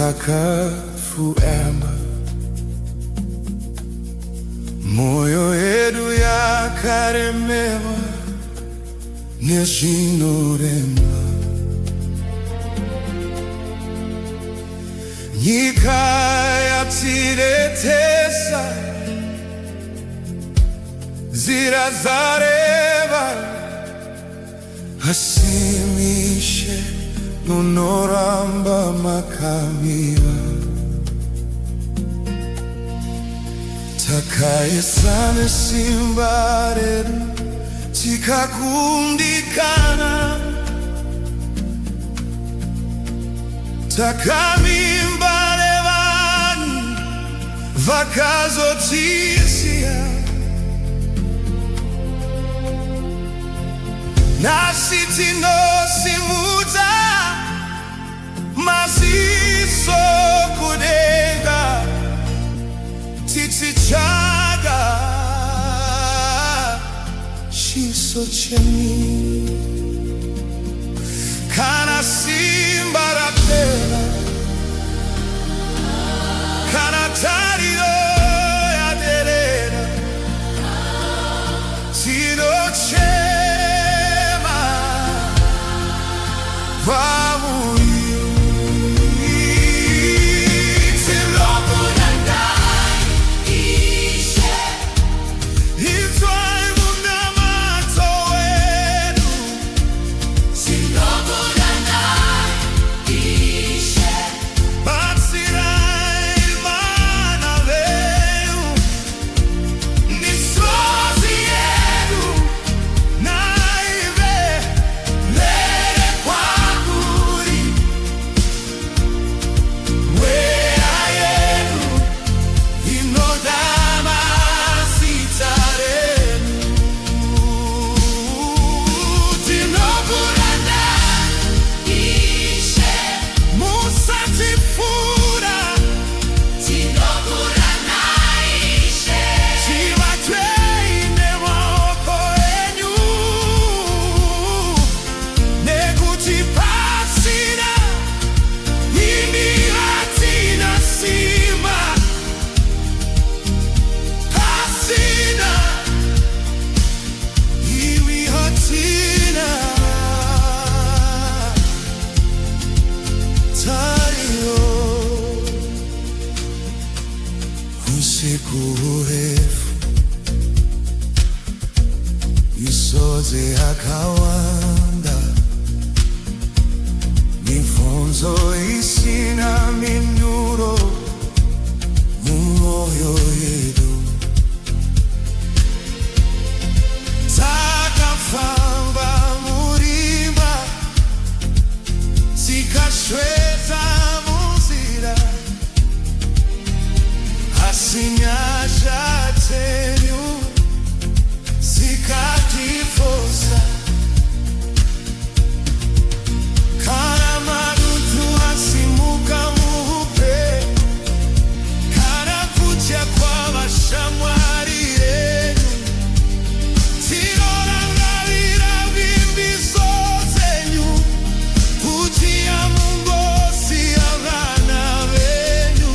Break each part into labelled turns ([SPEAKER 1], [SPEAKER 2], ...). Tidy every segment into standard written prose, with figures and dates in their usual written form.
[SPEAKER 1] mtakatifu ema, moyo yedu yakaremewa nezvinorema. Nyika yatiretesa, nzira zareba, asimishe nunoramba makamira. Takayesane simba redu tikakundikana, takamimbare vanhu vakazotisiya, nasi tinosimudza maziso kudenga, tichitsvaga chiso chenyu. Kana simba rapera, kana tariro yaderera, tinochema vamuri. Usiku urefu, misozi yakawanda, mifunzo isina minuro mumoyo yedu. Takafamba murimba, tikasweza munzira, asinyasha tenyu zikatifosa. Kana madutu asimuka mupe, kana kucha kwa mashamwari yenu, tinorangarira vimbiso zenyu, kutia mungosi ya vana venyu.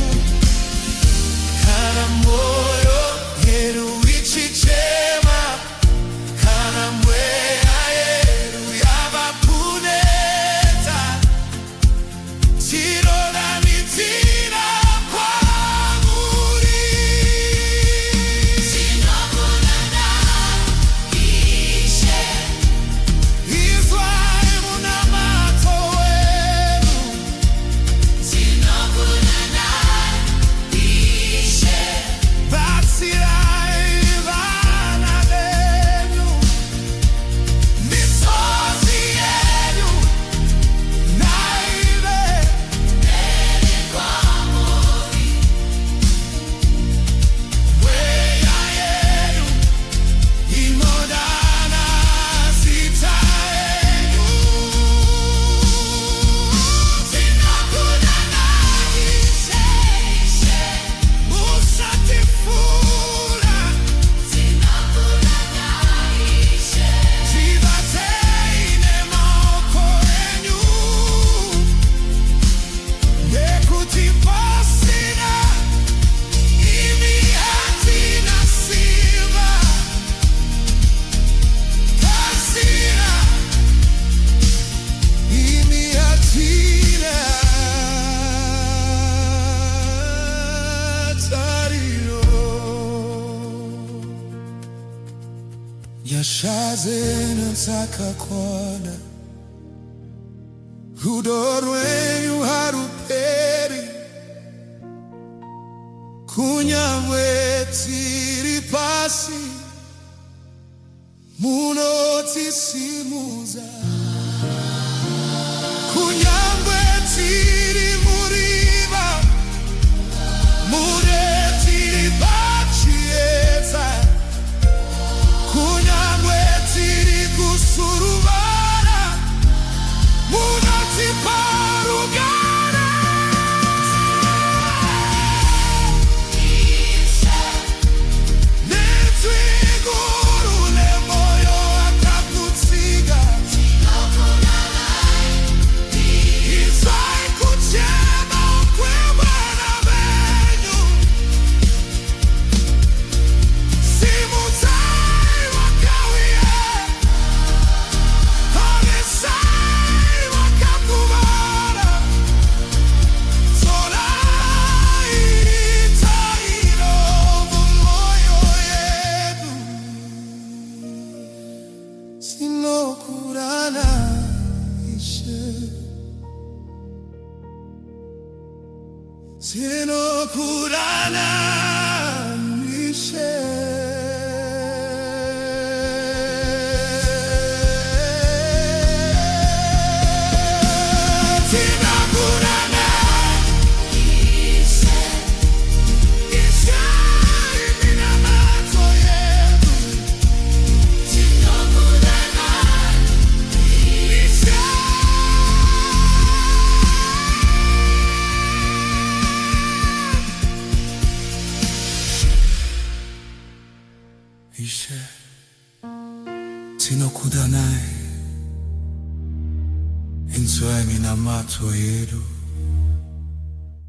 [SPEAKER 1] Kana moyo yedu ichichema, kana mbweya yashaze nansakakwana rudorwenyu haruperi kunyangwe tiri pasi munotisimuza kunyangwe tiri muriva muretiri pachiedza kunyangwe tiri kusuruvara munotiparugara netswiguru nemoyo akaputsika izai kuchema kwevana venyu simudzai vakawiye havesai vakakuvara tsorai tairo mumwoyo yedu tinokurana Ishe tinokurana Ishe tinokurana Ishe iminamato yedu tinokurana Ishe Ishe tinokudanai inzwa iminamato yedu